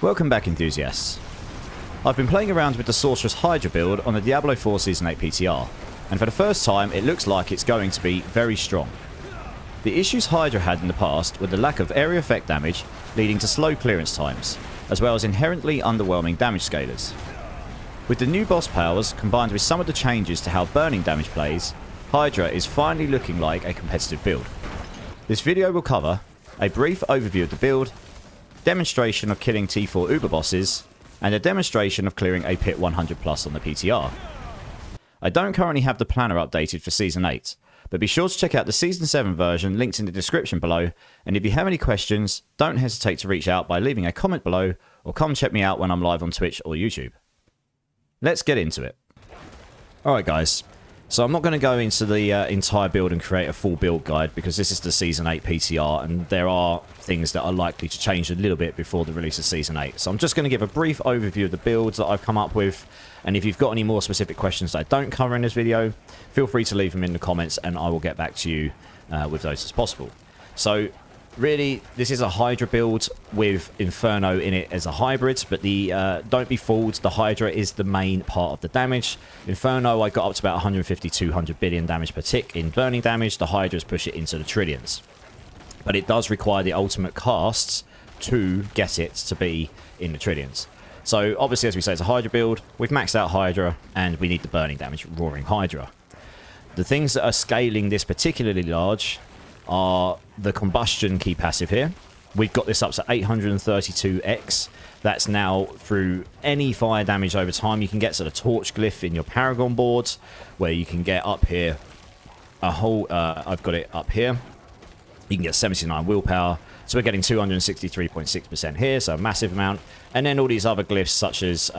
Welcome back, enthusiasts. I've been playing around with the Sorceress Hydra build on the Diablo 4 Season 8 PTR, and for the first time it looks like it's going to be very strong. The issues Hydra had in the past were the lack of area effect damage, leading to slow clearance times, as well as inherently underwhelming damage scalers. With the new boss powers, combined with some of the changes to how burning damage plays, Hydra is finally looking like a competitive build. This video will cover a brief overview of the build, demonstration of killing T4 Uber bosses, and a demonstration of clearing a pit 100 plus on the PTR. I don't currently have the planner updated for Season 8, but be sure to check out the Season 7 version linked in the description below, and if you have any questions, don't hesitate to reach out by leaving a comment below, or come check me out when I'm live on Twitch or YouTube. Let's get into it. Alright guys, so I'm not going to go into the entire build and create a full build guide because this is the Season 8 PTR and there are things that are likely to change a little bit before the release of Season 8. So I'm just going to give a brief overview of the builds that I've come up with, and if you've got any more specific questions that I don't cover in this video, feel free to leave them in the comments and I will get back to you with those as possible. So really, this is a Hydra build with Inferno in it as a hybrid, but don't be fooled, the Hydra is the main part of the damage. Inferno, I got up to about 150-200 billion damage per tick in burning damage. The Hydras push it into the trillions. But it does require the ultimate casts to get it to be in the trillions. So obviously, as we say, it's a Hydra build. We've maxed out Hydra, and we need the burning damage, Roaring Hydra. The things that are scaling this particularly large are the combustion key passive here. We've got this up to 832x. That's now through any fire damage over time you can get. So the torch glyph in your Paragon boards, where you can get up here a whole I've got it up here, you can get 79 willpower, so we're getting 263.6% here, so a massive amount. And then all these other glyphs such as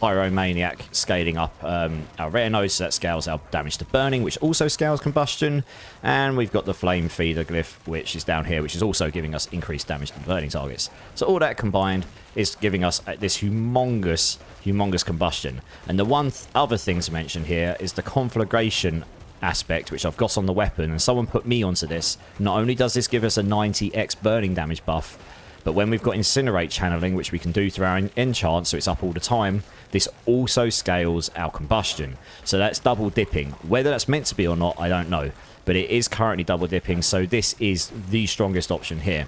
Pyromaniac scaling up our rare nodes, so that scales our damage to burning, which also scales combustion. And we've got the flame feeder glyph, which is down here, which is also giving us increased damage to burning targets. So all that combined is giving us this humongous combustion. And the one other thing to mention here is the conflagration aspect, which I've got on the weapon, and someone put me onto this. Not only does this give us a 90x burning damage buff, but when we've got Incinerate channeling, which we can do through our enchant, so it's up all the time, this also scales our combustion. So that's double dipping. Whether that's meant to be or not, I don't know. But it is currently double dipping, so this is the strongest option here.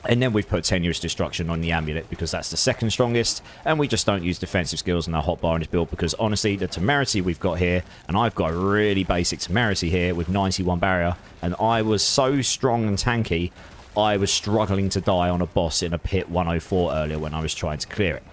And then we've put Tenuous Destruction on the Amulet because that's the second strongest. And we just don't use defensive skills in our hotbar in this build because honestly, the Temerity we've got here, and I've got a really basic Temerity here with 91 barrier, and I was so strong and tanky, I was struggling to die on a boss in a pit 104 earlier when I was trying to clear it.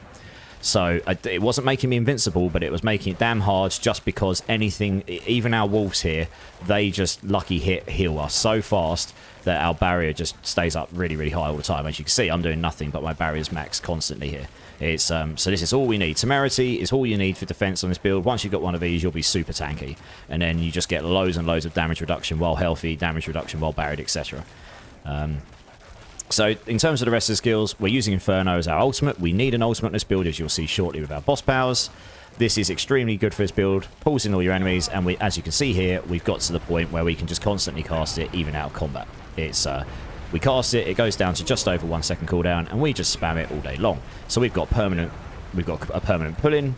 So it wasn't making me invincible, but it was making it damn hard just because anything, even our wolves here, they just lucky hit heal us so fast that our barrier just stays up really, really high all the time. As you can see, I'm doing nothing, but my barrier's maxed constantly here. It's so this is all we need. Temerity is all you need for defense on this build. Once you've got one of these, you'll be super tanky. And then you just get loads and loads of damage reduction while healthy, damage reduction while barriered, etc. So in terms of the rest of the skills, we're using Inferno as our ultimate. We need an ultimate in this build, as you'll see shortly with our boss powers. This is extremely good for this build, pulls in all your enemies, and as you can see here, we've got to the point where we can just constantly cast it even out of combat. It's we cast it, it goes down to just over 1 second cooldown, and we just spam it all day long. So we've got a permanent pull-in,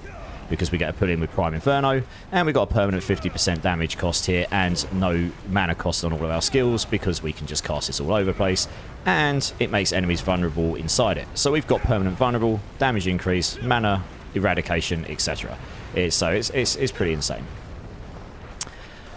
because we get a pull-in with Prime Inferno, and we've got a permanent 50% damage cost here, and no mana cost on all of our skills, because we can just cast this all over the place, and it makes enemies vulnerable inside it. So we've got permanent vulnerable, damage increase, mana eradication, etc. It's pretty insane.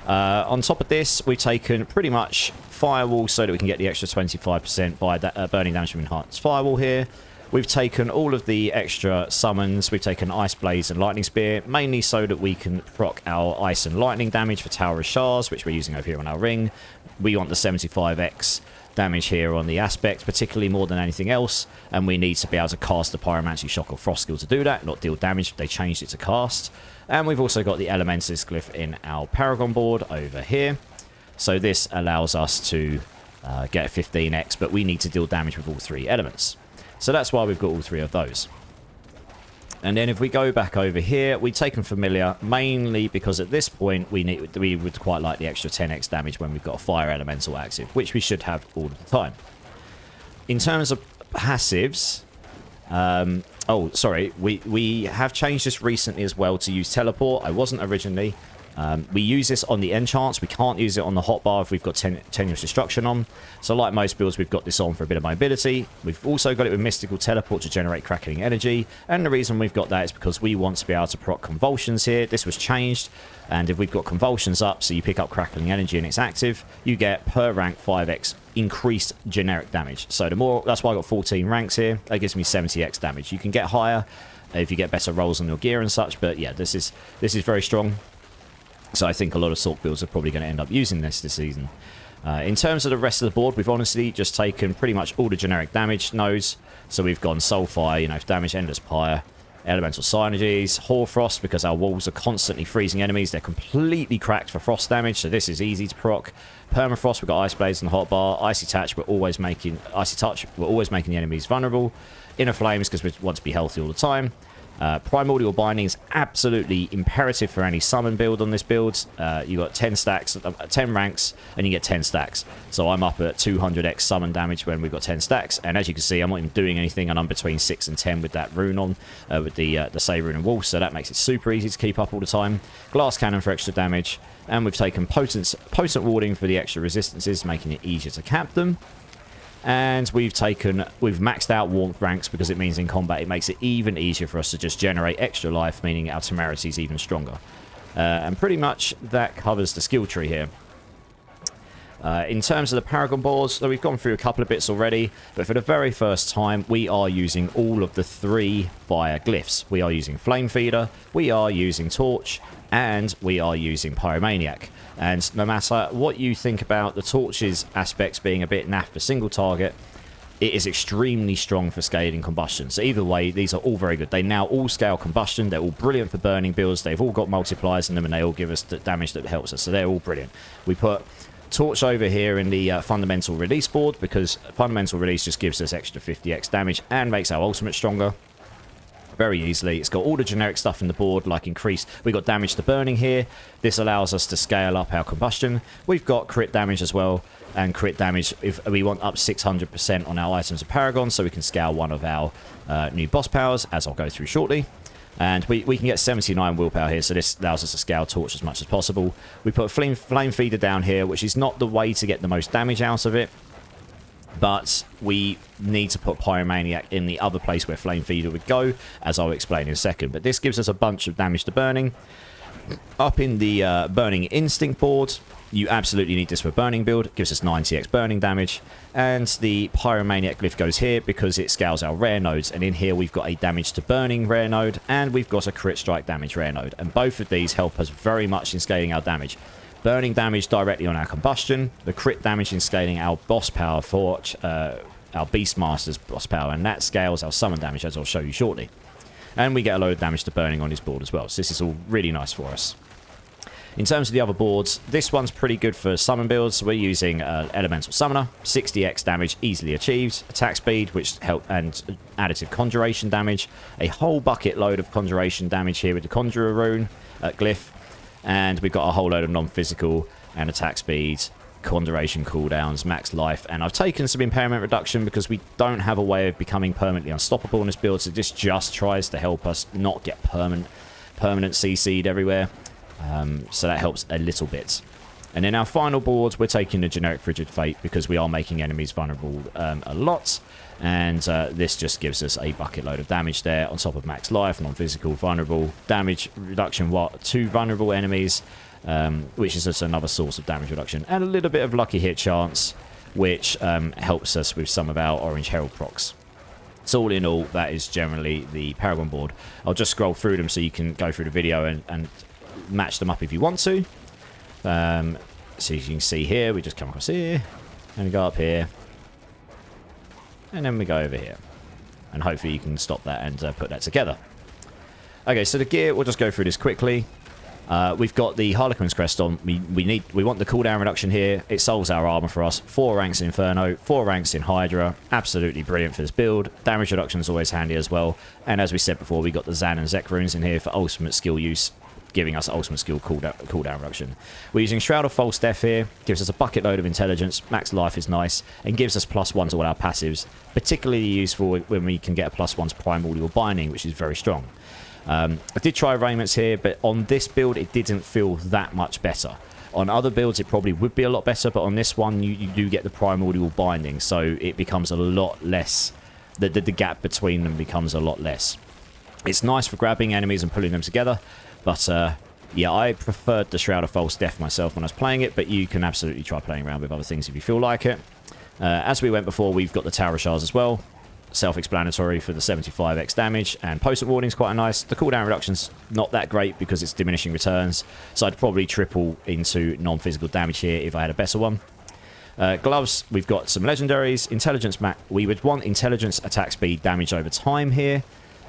On top of this, we've taken pretty much Firewall so that we can get the extra 25% via burning damage from Enhanced Firewall here. We've taken all of the extra summons. We've taken Ice Blaze and Lightning Spear, mainly so that we can proc our ice and lightning damage for Tower of Shards, which we're using over here on our ring. We want the 75x damage here on the aspect, particularly more than anything else, and we need to be able to cast the Pyromancy Shock or Frost skill to do that, not deal damage. They changed it to cast. And we've also got the Elementalist glyph in our Paragon board over here. So this allows us to get a 15x, but we need to deal damage with all three elements. So that's why we've got all three of those. And then if we go back over here, we've taken Familiar mainly because at this point we would quite like the extra 10x damage when we've got a Fire Elemental active, which we should have all of the time. In terms of passives, Oh, sorry. We have changed this recently as well to use teleport. I wasn't originally. We use this on the enchants. We can't use it on the hotbar if we've got tenuous destruction on. So like most builds, we've got this on for a bit of mobility. We've also got it with mystical teleport to generate crackling energy. And the reason we've got that is because we want to be able to proc convulsions here. This was changed. And if we've got convulsions up, so you pick up crackling energy and it's active, you get per rank 5x increased generic damage. So the more, that's why I got 14 ranks here. That gives me 70x damage. You can get higher if you get better rolls on your gear and such. But yeah, this is very strong. So I think a lot of Sorc builds are probably going to end up using this season. In terms of the rest of the board, we've honestly just taken pretty much all the generic damage nodes. So we've gone Soulfire, you know, damage, Endless Pyre, Elemental Synergies, Hoarfrost, because our walls are constantly freezing enemies. They're completely cracked for frost damage, so this is easy to proc. Permafrost, we've got Ice Blades and Hotbar. Icy Touch, we're always making the enemies vulnerable. Inner Flames, because we want to be healthy all the time. Primordial Binding is absolutely imperative for any summon build on this build. You got 10 stacks, 10 ranks, and you get 10 stacks. So I'm up at 200x summon damage when we've got 10 stacks. And as you can see, I'm not even doing anything, and I'm between 6 and 10 with that rune on, with the Save Rune and Wolf. So that makes it super easy to keep up all the time. Glass Cannon for extra damage. And we've taken Potent Warding for the extra resistances, making it easier to cap them. And we've maxed out Warmth ranks because it means in combat it makes it even easier for us to just generate extra life, meaning our temerity is even stronger. And pretty much that covers the skill tree here. In terms of the Paragon boards, so we've gone through a couple of bits already, but for the very first time we are using all of the 3 fire glyphs. We are using Flame Feeder, we are using Torch, and we are using Pyromaniac. And no matter what you think about the Torch's aspects being a bit naff for single target, it is extremely strong for scaling combustion. So either way, these are all very good. They now all scale combustion. They're all brilliant for burning builds. They've all got multipliers in them, and they all give us the damage that helps us. So they're all brilliant. We put Torch over here in the Fundamental Release board, because Fundamental Release just gives us extra 50x damage and makes our ultimate stronger very easily. It's got all the generic stuff in the board, like increased. We've got damage to burning here. This allows us to scale up our combustion. We've got crit damage as well, and crit damage if we want up 600% on our items of Paragon, so we can scale one of our new boss powers, as I'll go through shortly. And we can get 79 willpower here, so this allows us to scale Torch as much as possible. We put Flame Feeder down here, which is not the way to get the most damage out of it, but we need to put Pyromaniac in the other place where Flame Feeder would go, as I'll explain in a second. But this gives us a bunch of damage to burning. Up in the Burning Instinct board, you absolutely need this for burning build. It gives us 90x burning damage. And the Pyromaniac glyph goes here because it scales our rare nodes. And in here we've got a damage to burning rare node, and we've got a crit strike damage rare node. And both of these help us very much in scaling our damage. Burning damage directly on our combustion, the crit damage in scaling our boss power for our Beastmaster's boss power, and that scales our summon damage, as I'll show you shortly. And we get a load of damage to burning on his board as well, so this is all really nice for us. In terms of the other boards, this one's pretty good for summon builds. So we're using Elemental Summoner, 60x damage easily achieved, attack speed, which help, and additive conjuration damage, a whole bucket load of conjuration damage here with the Conjurer rune glyph. And we've got a whole load of non-physical and attack speeds, conjuration cooldowns, max life. And I've taken some impairment reduction because we don't have a way of becoming permanently unstoppable in this build. So this just tries to help us not get permanent CC'd everywhere. So that helps a little bit. And in our final board, we're taking the generic Frigid Fate because we are making enemies vulnerable a lot. And this just gives us a bucket load of damage there on top of max life, non-physical, vulnerable, damage reduction to vulnerable enemies, which is just another source of damage reduction. And a little bit of lucky hit chance, which helps us with some of our Orange Herald procs. So all in all, that is generally the Paragon board. I'll just scroll through them so you can go through the video and match them up if you want to. So you can see here, we just come across here, and we go up here, and then we go over here. And hopefully you can stop that and put that together. Okay, so the gear, we'll just go through this quickly. We've got the Harlequin's Crest on. We want the cooldown reduction here. It solves our armor for us. 4 ranks in Inferno, 4 ranks in Hydra. Absolutely brilliant for this build. Damage reduction is always handy as well. And as we said before, we got the Zan and Zek runes in here for ultimate skill use. giving us ultimate skill cooldown reduction. We're using Shroud of False Death here, gives us a bucket load of intelligence, max life is nice, and gives us +1 to all our passives, particularly useful when we can get a +1 to Primordial Binding, which is very strong. I did try Arraignments here, but on this build it didn't feel that much better. On other builds it probably would be a lot better, but on this one you do get the Primordial Binding, so it becomes a lot less, the gap between them becomes a lot less. It's nice for grabbing enemies and pulling them together, but yeah, I preferred the Shroud of False Death myself when I was playing it, but you can absolutely try playing around with other things if you feel like it. As we went before, we've got the Tower of Shards as well. Self-explanatory for the 75x damage, and Potent Warding's quite nice. The cooldown reduction's not that great because it's diminishing returns, so I'd probably triple into non-physical damage here if I had a better one. Gloves, we've got some legendaries. Intelligence, we would want intelligence, attack speed, damage over time here.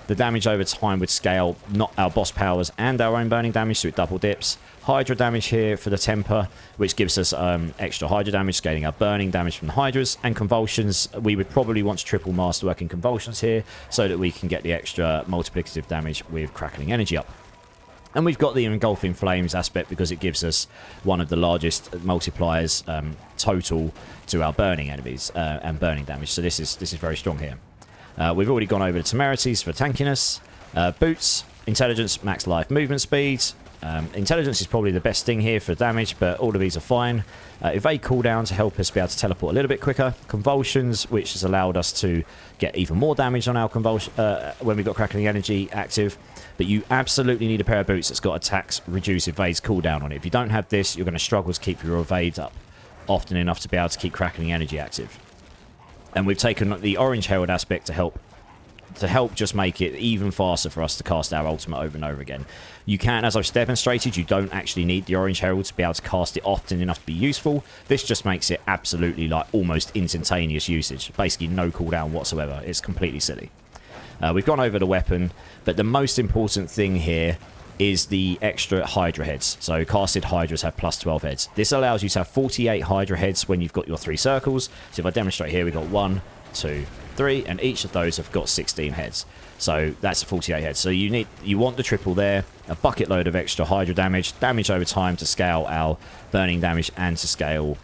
The damage over time would scale not our boss powers and our own burning damage, so it double dips. Hydra damage here for the temper, which gives us extra Hydra damage, scaling our burning damage from the Hydras. And convulsions, we would probably want to triple masterwork in convulsions here, so that we can get the extra multiplicative damage with crackling energy up. And we've got the engulfing flames aspect because it gives us one of the largest multipliers total to our burning enemies and burning damage. So this is very strong here. We've already gone over the temerities for tankiness. Boots, intelligence, max life, movement speed. Intelligence is probably the best thing here for damage, but all of these are fine. Evade cooldown to help us be able to teleport a little bit quicker. Convulsions, which has allowed us to get even more damage on our convulsion when we've got crackling energy active. But you absolutely need a pair of boots that's got attacks, reduce, evades cooldown on it. If you don't have this, you're going to struggle to keep your evade up often enough to be able to keep crackling energy active. And we've taken the Orange Herald aspect to help just make it even faster for us to cast our ultimate over and over again. You can, as I've demonstrated, you don't actually need the Orange Herald to be able to cast it often enough to be useful. This just makes it absolutely like almost instantaneous usage. Basically no cooldown whatsoever. It's completely silly. We've gone over the weapon, but the most important thing here is the extra Hydra heads. So casted Hydras have +12 heads. This allows you to have 48 Hydra heads when you've got your 3 circles. So if I demonstrate here, we've got 1, 2, 3, and each of those have got 16 heads. So that's 48 heads. So you want the triple there, a bucket load of extra Hydra damage, damage over time to scale our burning damage and to scale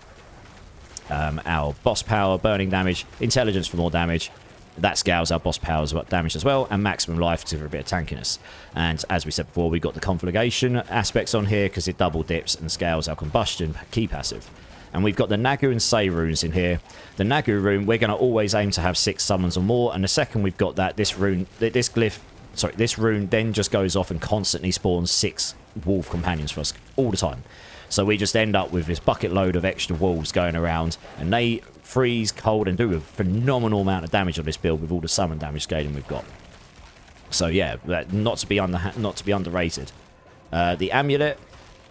our boss power, burning damage, intelligence for more damage. That scales our boss powers damage as well, and maximum life for a bit of tankiness. And as we said before, we've got the conflagration aspects on here because it double dips and scales our combustion key passive. And we've got the Nagu and Sei runes in here. The Nagu rune, we're going to always aim to have 6 summons or more, and the second we've got that, this rune then just goes off and constantly spawns 6 wolf companions for us all the time. So we just end up with this bucket load of extra wolves going around, and they freeze, cold, and do a phenomenal amount of damage on this build with all the summon damage scaling we've got. So yeah, not to be underrated. The amulet,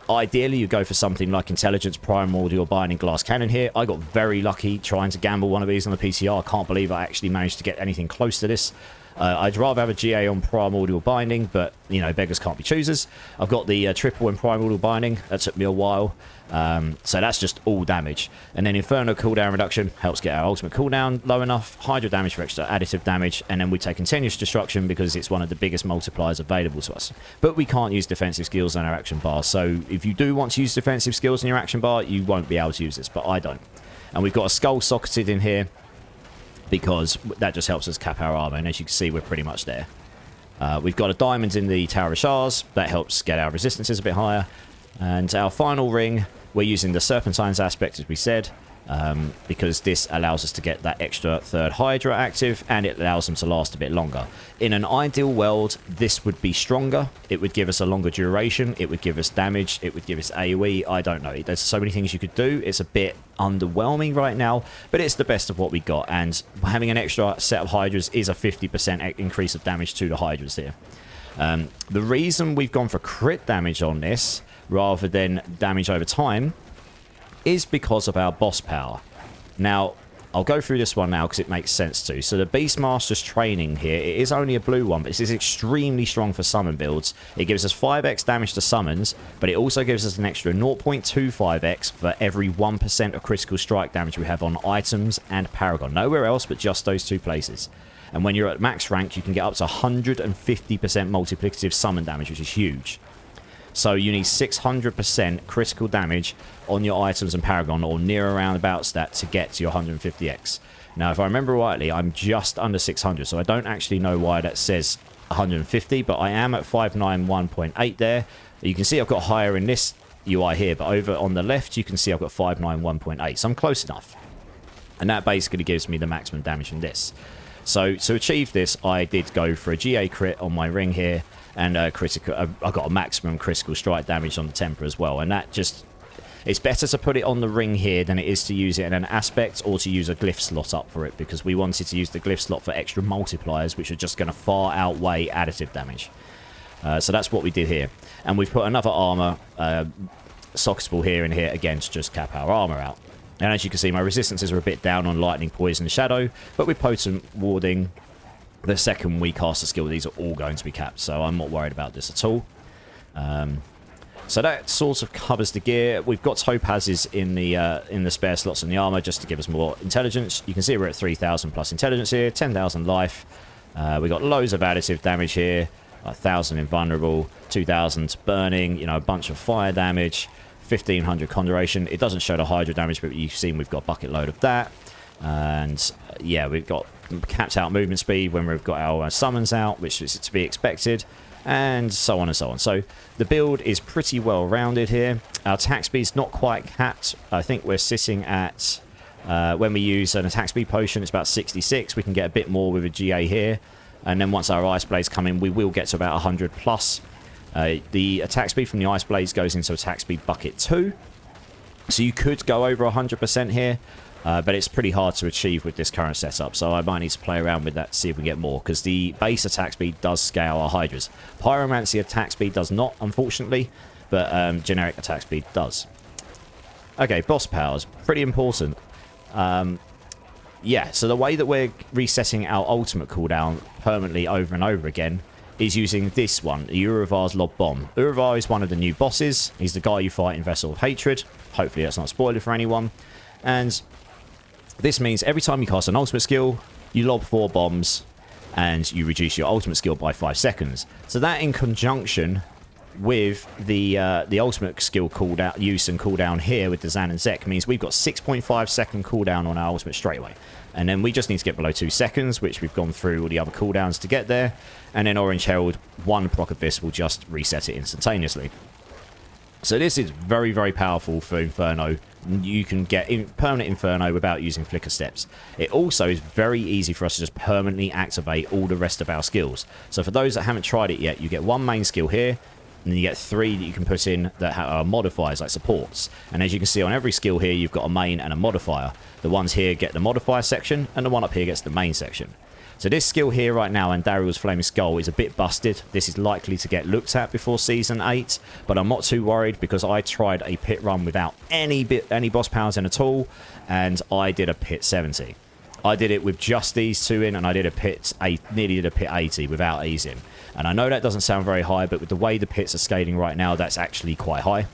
ideally you go for something like Intelligence, Primordial Binding, Glass Cannon here. I got very lucky trying to gamble one of these on the PTR. I can't believe I actually managed to get anything close to this. I'd rather have a GA on Primordial Binding, but, you know, beggars can't be choosers. I've got the triple in Primordial Binding. That took me a while. So that's just all damage. And then Inferno cooldown reduction helps get our ultimate cooldown low enough. Hydra damage for extra additive damage. And then we take Continuous Destruction because it's one of the biggest multipliers available to us. But we can't use defensive skills on our action bar. So if you do want to use defensive skills in your action bar, you won't be able to use this. But I don't. And we've got a skull socketed in here, because that just helps us cap our armor, and as you can see, we're pretty much there. We've got a diamond in the Tower of Shards. That helps get our resistances a bit higher. And our final ring, we're using the Serpentines aspect, as we said, because this allows us to get that extra 3rd Hydra active, and it allows them to last a bit longer. In an ideal world, this would be stronger. It would give us a longer duration. It would give us damage. It would give us AoE. I don't know. There's so many things you could do. It's a bit underwhelming right now, but it's the best of what we got. And having an extra set of Hydras is a 50% increase of damage to the Hydras here. The reason we've gone for crit damage on this rather than damage over time is because of our boss power. Now, I'll go through this one now because it makes sense to. So the Beastmaster's training here, it is only a blue one, but this is extremely strong for summon builds. It gives us 5x damage to summons, but it also gives us an extra 0.25x for every 1% of critical strike damage we have on items and Paragon. Nowhere else but just those 2 places. And when you're at max rank, you can get up to 150% multiplicative summon damage, which is huge. So you need 600% critical damage on your items and Paragon, or near around about stat, to get to your 150x. Now, if I remember rightly, I'm just under 600, so I don't actually know why that says 150, but I am at 591.8 there. You can see I've got higher in this UI here, but over on the left, you can see I've got 591.8, so I'm close enough. And that basically gives me the maximum damage from this. So to achieve this, I did go for a GA crit on my ring here, and I got a maximum critical strike damage on the temper as well, and that just... It's better to put it on the ring here than it is to use it in an aspect or to use a glyph slot up for it, because we wanted to use the glyph slot for extra multipliers, which are just going to far outweigh additive damage. So that's what we did here. And we've put another armor socketable here and here, again, to just cap our armor out. And as you can see, my resistances are a bit down on lightning, poison, and shadow, but with potent warding, the second we cast a skill, these are all going to be capped, so I'm not worried about this at all. So that sort of covers the gear. We've got topazes in the spare slots in the armor just to give us more intelligence. You can see we're at 3,000 plus intelligence here, 10,000 life. We got loads of additive damage here, 1,000 invulnerable, 2,000 burning, you know, a bunch of fire damage, 1,500 conjuration. It doesn't show the Hydra damage, but you've seen we've got a bucket load of that. And yeah, we've got capped out movement speed when we've got our summons out, which is to be expected. And so on and so on. So the build is pretty well rounded here. Our attack speed's not quite capped. I think we're sitting at, when we use an attack speed potion, it's about 66. We can get a bit more with a GA here. And then once our ice blades come in, we will get to about 100 plus. The attack speed from the ice blades goes into attack speed bucket 2. So you could go over 100% here. But it's pretty hard to achieve with this current setup, so I might need to play around with that to see if we get more, because the base attack speed does scale our Hydras. Pyromancy attack speed does not, unfortunately, but generic attack speed does. Okay, boss powers. Pretty important. Yeah, so the way that we're resetting our ultimate cooldown permanently over and over again is using this one, Uravar's Lob Bomb. Uravar is one of the new bosses. He's the guy you fight in Vessel of Hatred. Hopefully that's not a spoiler for anyone. And this means every time you cast an ultimate skill, you lob 4 bombs, and you reduce your ultimate skill by 5 seconds. So that, in conjunction with the ultimate skill cooldown use and cooldown here with the Zan and Zek, means we've got 6.5 second cooldown on our ultimate straight away. And then we just need to get below 2 seconds, which we've gone through all the other cooldowns to get there. And then Orange Herald, 1 proc of this will just reset it instantaneously. So this is very, very powerful for Inferno. You can get permanent Inferno without using Flicker Steps. It also is very easy for us to just permanently activate all the rest of our skills. So for those that haven't tried it yet, you get 1 main skill here, and then you get 3 that you can put in that are modifiers, like supports. And as you can see on every skill here, you've got a main and a modifier. The ones here get the modifier section, and the one up here gets the main section. So this skill here right now, and Daryl's Flaming Skull, is a bit busted. This is likely to get looked at before Season 8, but I'm not too worried because I tried a pit run without any boss powers in at all, and I did a pit 70. I did it with just these 2 in, and I did a pit 8, nearly did a pit 80 without these in. And I know that doesn't sound very high, but with the way the pits are scaling right now, that's actually quite high.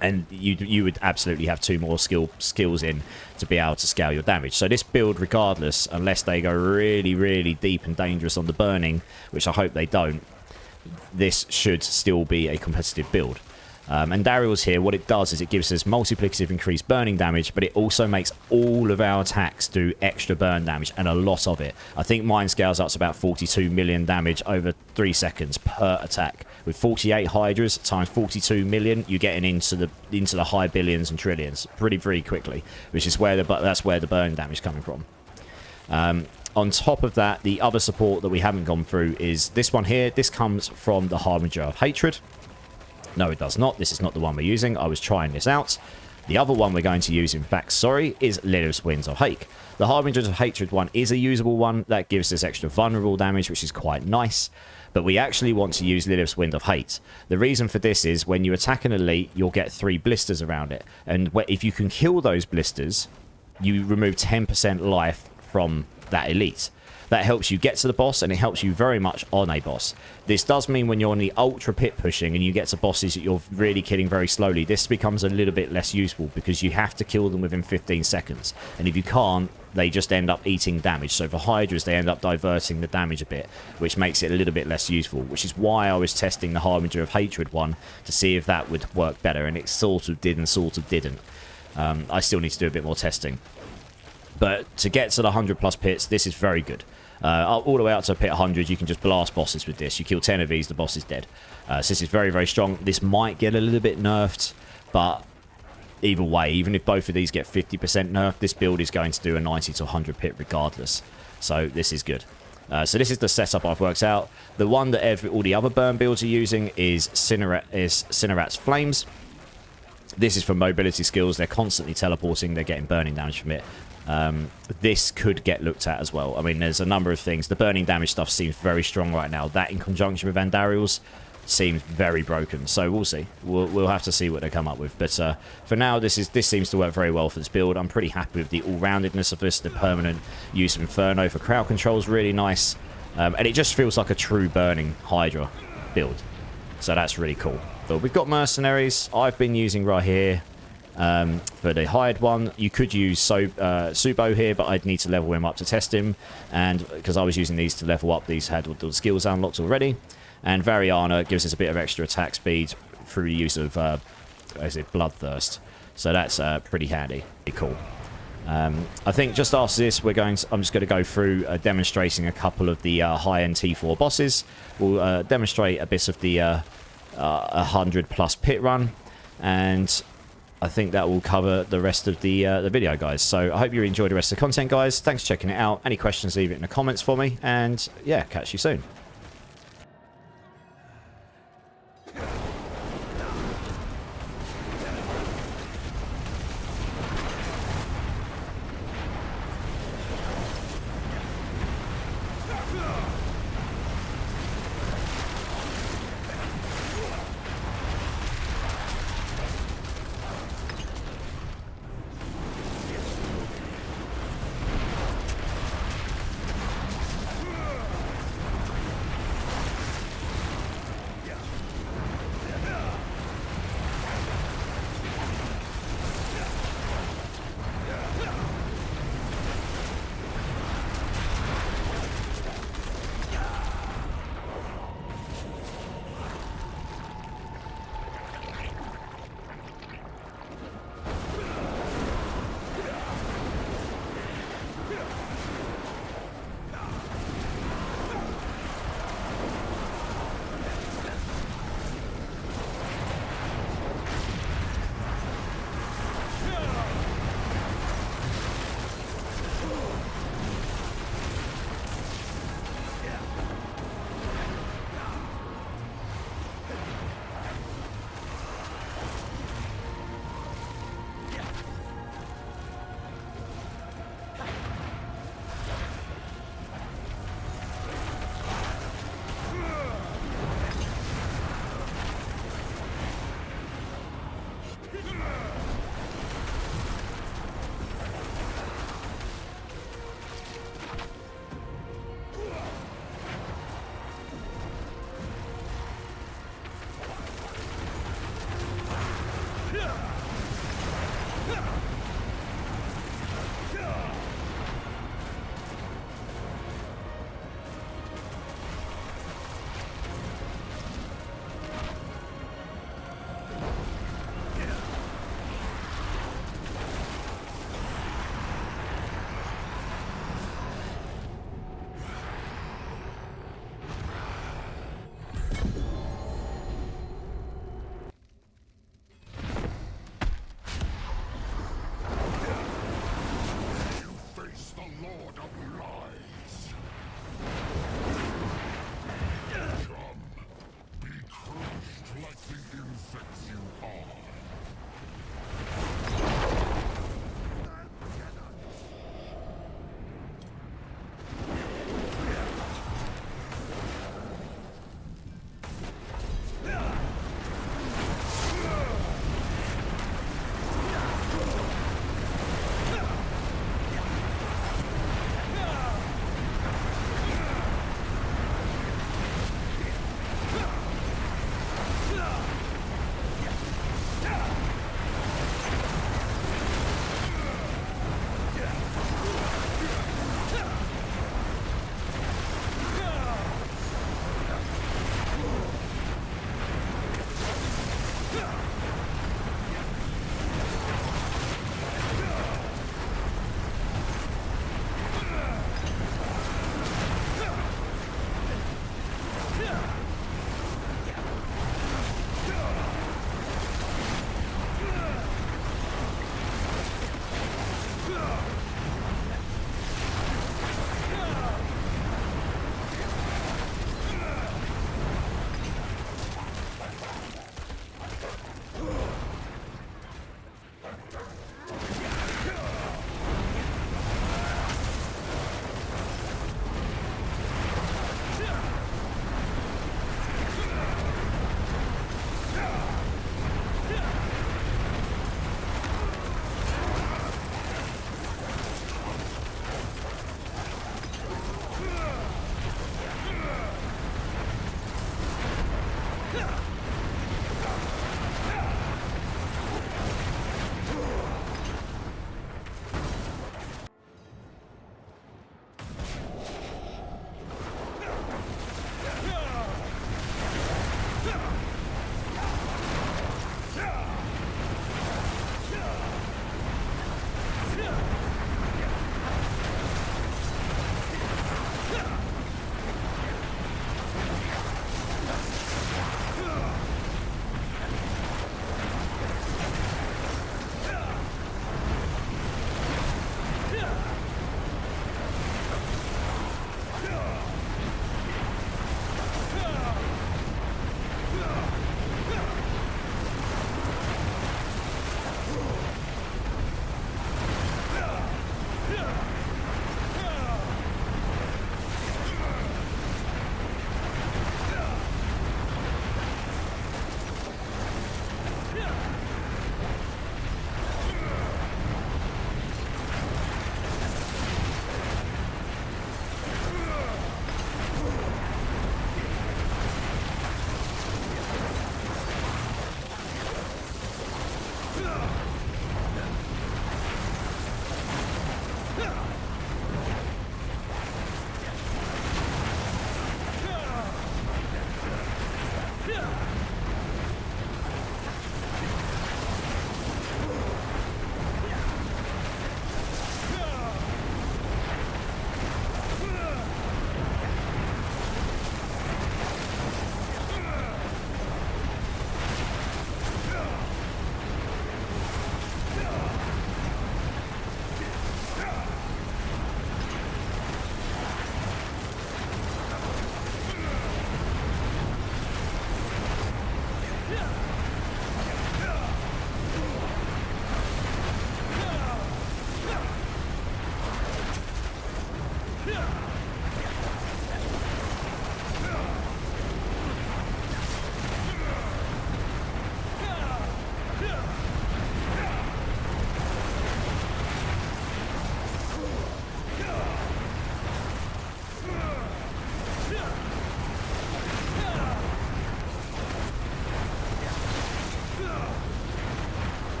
And you would absolutely have 2 more skills in to be able to scale your damage. So this build, regardless, unless they go really, really deep and dangerous on the burning, which I hope they don't, this should still be a competitive build. And Daryl's here, what it does is it gives us multiplicative increased burning damage, but it also makes all of our attacks do extra burn damage, and a lot of it. I think mine scales up to about 42 million damage over 3 seconds per attack. With 48 Hydras times 42 million, you're getting into the high billions and trillions pretty quickly, which is where that's where the burn damage is coming from. On top of that, the other support that we haven't gone through is this one here. This comes from the Harbinger of Hatred. No, it does not. This is not the one we're using. I was trying this out. The other one we're going to use, in fact, is Lilith's Winds of Hake. The Harbinger of Hatred one is a usable one. That gives us extra vulnerable damage, which is quite nice. But we actually want to use Lilith's Wind of Hate. The reason for this is when you attack an elite, you'll get 3 blisters around it. And if you can kill those blisters, you remove 10% life from that elite. That helps you get to the boss, and it helps you very much on a boss. This does mean when you're on the ultra pit pushing and you get to bosses that you're really killing very slowly, this becomes a little bit less useful because you have to kill them within 15 seconds. And if you can't, they just end up eating damage. So for Hydras, they end up diverting the damage a bit, which makes it a little bit less useful, which is why I was testing the Harbinger of Hatred one to see if that would work better, and it sort of did and sort of didn't. I still need to do a bit more testing. But to get to the 100 plus pits, this is very good. All the way out to pit 100, you can just blast bosses with this. You kill 10 of these, the boss is dead. So this is very, very strong. This might get a little bit nerfed, but either way, even if both of these get 50% nerfed, this build is going to do a 90 to 100 pit regardless. So this is good. So this is the setup I've worked out. The one that all the other burn builds are using is Cinerat's Flames. This is for mobility skills. They're constantly teleporting. They're getting burning damage from it. This could get looked at as well. I mean, there's a number of things. The burning damage stuff seems very strong right now. That in conjunction with Andariel's seems very broken. So we'll see. We'll have to see what they come up with. But for now, this seems to work very well for this build. I'm pretty happy with the all-roundedness of this. The permanent use of Inferno for crowd control is really nice. And it just feels like a true Burning Hydra build. So that's really cool. But we've got Mercenaries. I've been using right here. For the hired one, you could use Subo here, but I'd need to level him up to test him, and because I was using these to level up, these had all the skills unlocked already. And Variana gives us a bit of extra attack speed through use of Bloodthirst, so that's pretty handy, pretty cool. I think just after this, I'm just going to go through demonstrating a couple of the high-end T4 bosses. We'll demonstrate a bit of the 100 plus pit run, and I think that will cover the rest of the video, guys. So I hope you enjoyed the rest of the content, guys. Thanks for checking it out. Any questions, leave it in the comments for me. And yeah, catch you soon.